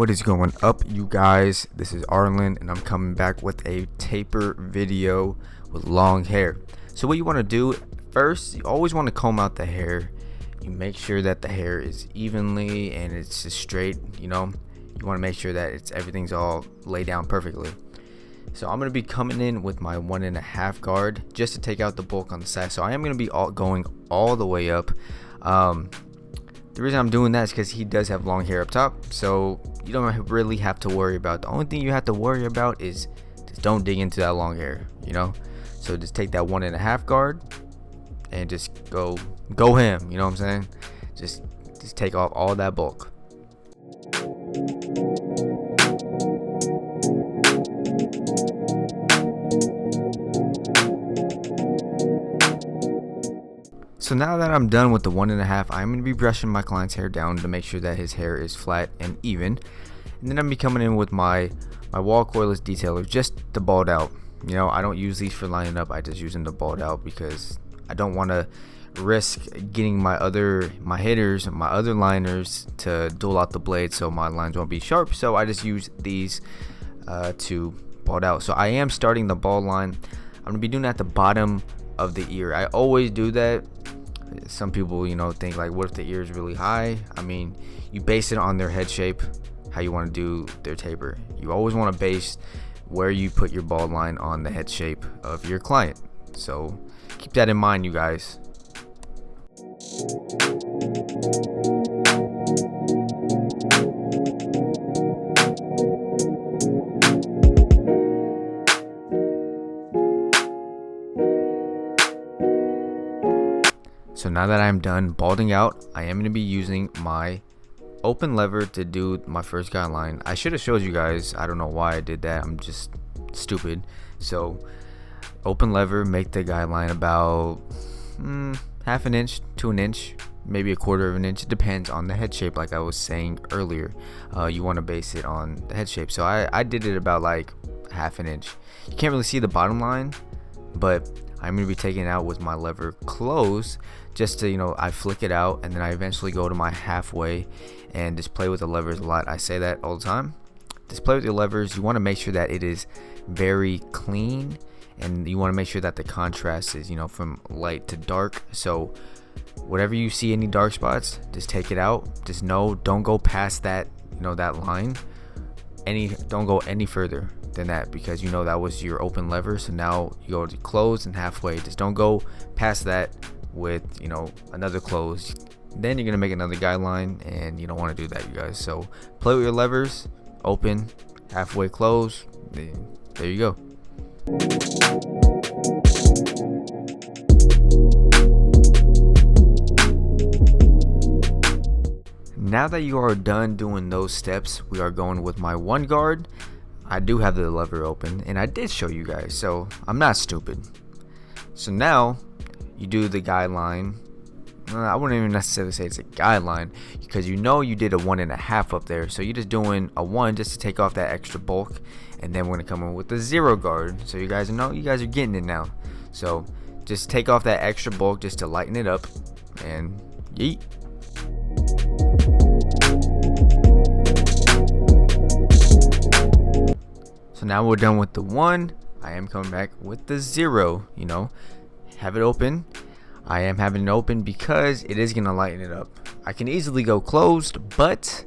What is going up, you guys? This is Arlen, and I'm coming back with a taper video with long hair. So what you want to do first, you always want to comb out the hair. You make sure that the hair is evenly and it's just straight. You want to make sure that everything's all laid down perfectly. So I'm going to be coming in with my 1.5 guard just to take out the bulk on the side. So I am going to be going all the way up. The reason I'm doing that is because he does have long hair up top, so you don't really have to worry about. The only thing you have to worry about is just don't dig into that long hair, So just take that 1.5 guard and just go ham, you know what I'm saying? Just take off all that bulk. So now that I'm done with the 1.5, I'm going to be brushing my client's hair down to make sure that his hair is flat and even. And then I'm be coming in with my wall coilless detailer just to bald out. I don't use these for lining up. I just use them to bald out because I don't want to risk getting my other liners to dull out the blade so my lines won't be sharp. So I just use these to bald out. So I am starting the bald line. I'm going to be doing that at the bottom of the ear. I always do that. Some people think like, what if the ear is really high? I mean, you base it on their head shape, how you want to do their taper. You always want to base where you put your bald line on the head shape of your client. So keep that in mind, you guys. So now that I'm done balding out, I am going to be using my open lever to do my first guideline. I should have showed you guys. I don't know why I did that. I'm just stupid. So open lever, make the guideline about half an inch to an inch, maybe a quarter of an inch. It depends on the head shape, like I was saying earlier. You want to base it on the head shape. So I did it about like half an inch. You can't really see the bottom line, but I'm going to be taking it out with my lever closed just to, I flick it out and then I eventually go to my halfway and just play with the levers a lot. I say that all the time. Just play with your levers. You want to make sure that it is very clean and you want to make sure that the contrast is, from light to dark. So whatever you see any dark spots, just take it out. Just don't go past that, that line. Don't go any further than that because that was your open lever. So now you go to close and halfway. Just don't go past that with another close. Then you're gonna make another guideline and you don't want to do that, you guys. So play with your levers, open, halfway, close. There you go. Now that you are done doing those steps, we are going with my 1 guard. I do have the lever open and I did show you guys, so I'm not stupid. So now you do the guideline. I wouldn't even necessarily say it's a guideline because you did a 1.5 up there, so you're just doing a 1 just to take off that extra bulk, and then we're gonna come in with the 0 guard. So you guys are getting it now. So just take off that extra bulk just to lighten it up, and yeet. So now we're done with the 1. I am coming back with the 0. Have it open. I am having it open because it is gonna lighten it up. I can easily go closed, but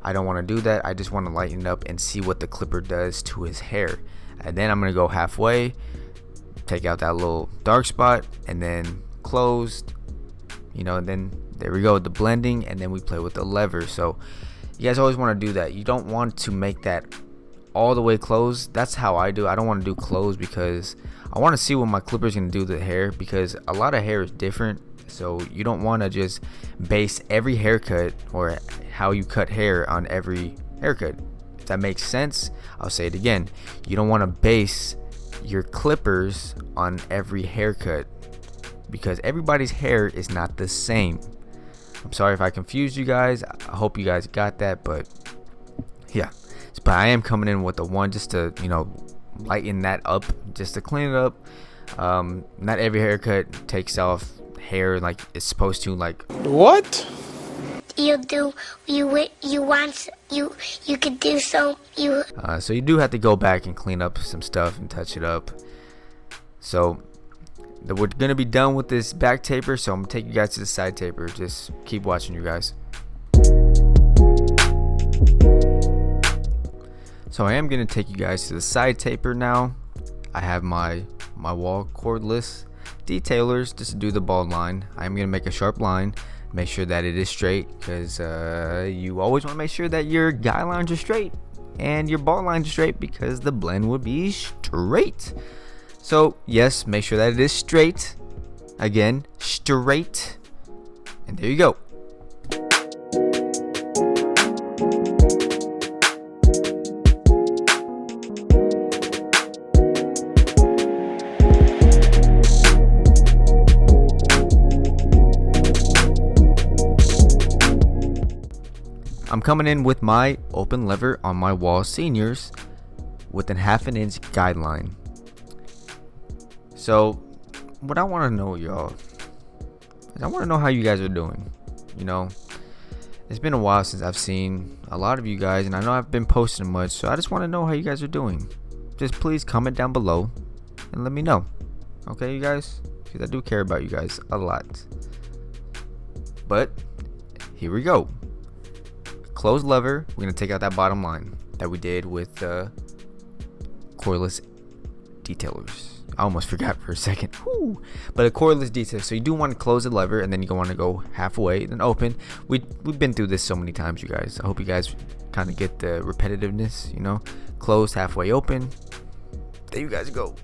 I don't want to do that. I just want to lighten it up and see what the clipper does to his hair. And then I'm gonna go halfway, take out that little dark spot, and then closed. And then there we go, the blending, and then we play with the lever. So you guys always want to do that. You don't want to make that all the way closed. That's how I do. I don't want to do closed because I want to see what my clipper is going to do to the hair, because a lot of hair is different. So you don't want to just base every haircut or how you cut hair on every haircut. If that makes sense, I'll say it again. You don't want to base your clippers on every haircut because everybody's hair is not the same. I'm sorry if I confused you guys. I hope you guys got that, but yeah. But I am coming in with the 1 just to lighten that up, just to clean it up. Not every haircut takes off hair like it's supposed to. Like what? you could do so you. So you do have to go back and clean up some stuff and touch it up. So we're gonna be done with this back taper, so I'm gonna take you guys to the side taper. Just keep watching, you guys. So I am gonna take you guys to the side taper now. I have my wall cordless detailers just to do the bald line. I'm gonna make a sharp line, make sure that it is straight, because you always want to make sure that your guide lines are straight and your bald lines are straight, because the blend would be straight. So yes, make sure that it is straight. Again, straight. And there you go. I'm coming in with my open lever on my wall seniors with a 1/2 inch guideline. So what I want to know, y'all, is I want to know how you guys are doing. You know, it's been a while since I've seen a lot of you guys, and I know I've been posting much, so I just want to know how you guys are doing. Just please comment down below and let me know, okay, you guys, because I do care about you guys a lot. But here we go. Close lever, we're going to take out that bottom line that we did with the cordless detailers. I almost forgot for a second. Whew. But a cordless detail. So you do want to close the lever, and then you want to go halfway, then open. We've been through this so many times, you guys. I hope you guys kind of get the repetitiveness, you know. Close, halfway open. There you guys go.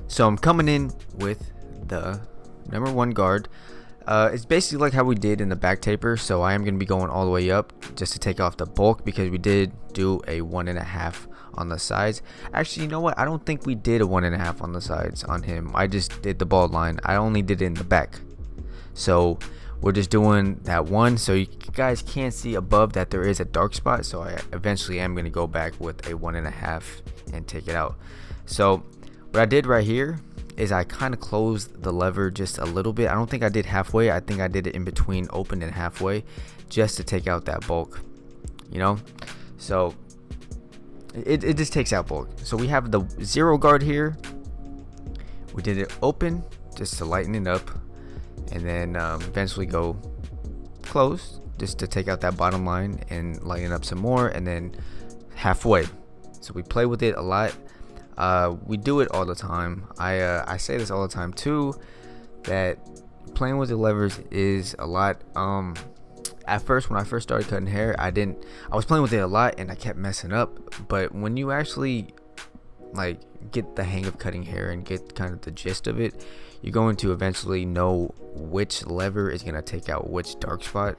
So I'm coming in with the number 1 guard. It's basically like how we did in the back taper, so I am going to be going all the way up just to take off the bulk, because we did do a 1.5 on the sides. Actually, you know what, I don't think we did a 1.5 on the sides on him. I just did the bald line. I only did it in the back, so we're just doing that one, so you guys can't see above that there is a dark spot. So I eventually am going to go back with a 1.5 and take it out. So what I did right here is I kind of closed the lever just a little bit. I don't think I did halfway. I think I did it in between open and halfway, just to take out that bulk, you know. So it just takes out bulk. So we have the 0 guard here. We did it open just to lighten it up, and then eventually go closed just to take out that bottom line and lighten up some more, and then halfway. So we play with it a lot. We do it all the time. I say this all the time too, that playing with the levers is a lot. At first, when I first started cutting hair, I was playing with it a lot and I kept messing up. But when you actually like get the hang of cutting hair and get kind of the gist of it, you're going to eventually know which lever is going to take out which dark spot.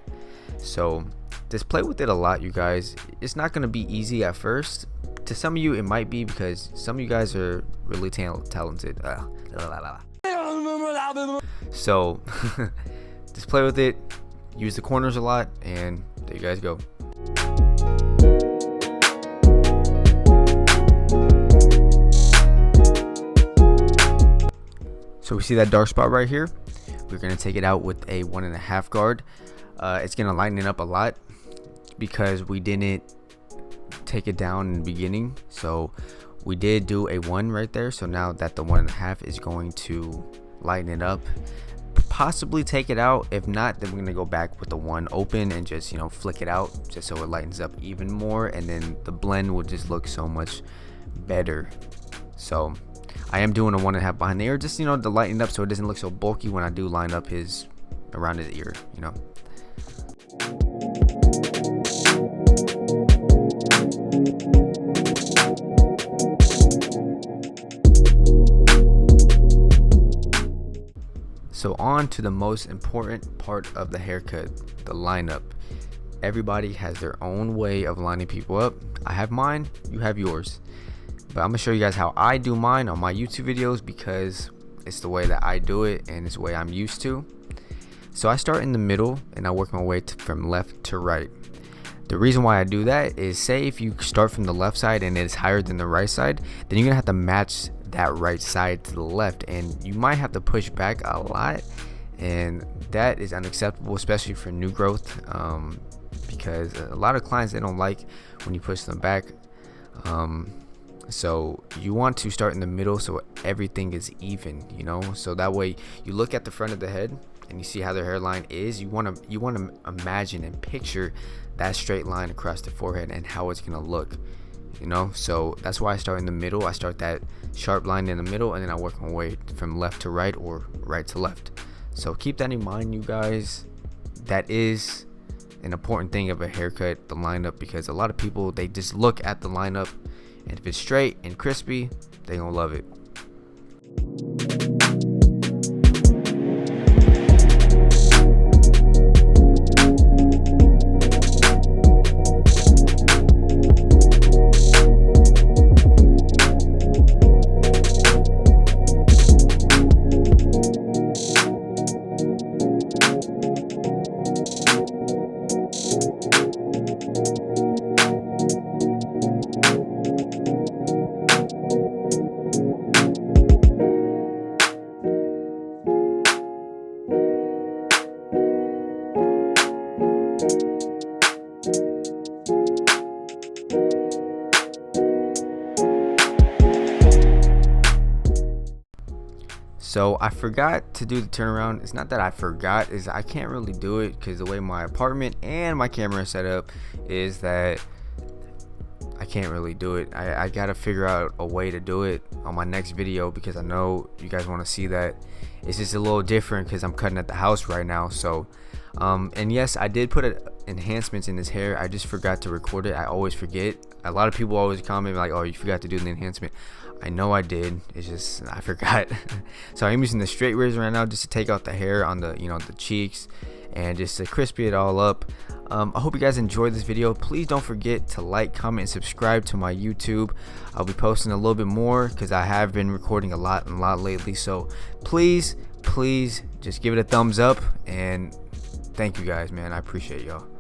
So just play with it a lot, you guys. It's not going to be easy at first. To some of you it might be, because some of you guys are really talented. So just play with it, use the corners a lot, and there you guys go. So we see that dark spot right here. We're going to take it out with a 1.5 guard. It's going to lighten it up a lot because we didn't take it down in the beginning. So we did do a 1 right there. So now that the 1.5 is going to lighten it up, possibly take it out. If not, then we're going to go back with the 1 open and just, you know, flick it out just so it lightens up even more, and then the blend will just look so much better. So I am doing a 1.5 behind the ear, just, you know, to lighten it up so it doesn't look so bulky when I do line up his around his ear, you know. So on to the most important part of the haircut, the lineup. Everybody has their own way of lining people up. I have mine, you have yours. But I'm gonna show you guys how I do mine on my YouTube videos, because it's the way that I do it and it's the way I'm used to. So I start in the middle and I work my way from left to right. The reason why I do that is, say if you start from the left side and it's higher than the right side, then you're gonna have to match that right side to the left, and you might have to push back a lot, and that is unacceptable, especially for new growth, because a lot of clients, they don't like when you push them back. So you want to start in the middle so everything is even, so that way you look at the front of the head and you see how their hairline is. You want to imagine and picture that straight line across the forehead and how it's gonna look, so that's why I start in the middle. I start that sharp line in the middle, and then I work my way from left to right or right to left. So keep that in mind, you guys. That is an important thing of a haircut, the lineup, because a lot of people, they just look at the lineup, and if it's straight and crispy, they gonna love it. So I forgot to do the turnaround. It's not that I forgot, is I can't really do it because the way my apartment and my camera is set up is that I can't really do it. I gotta figure out a way to do it on my next video, because I know you guys want to see that. It's just a little different because I'm cutting at the house right now. So and yes, I did put enhancements in his hair. I just forgot to record it. I always forget. A lot of people always comment like, oh, you forgot to do the enhancement. I know I did, it's just I forgot. So I'm using the straight razor right now just to take out the hair on the the cheeks and just to crispy it all up. I hope you guys enjoyed this video. Please don't forget to like, comment, and subscribe to my YouTube. I'll be posting a little bit more because I have been recording a lot lately. So please just give it a thumbs up, and thank you guys, man. I appreciate y'all.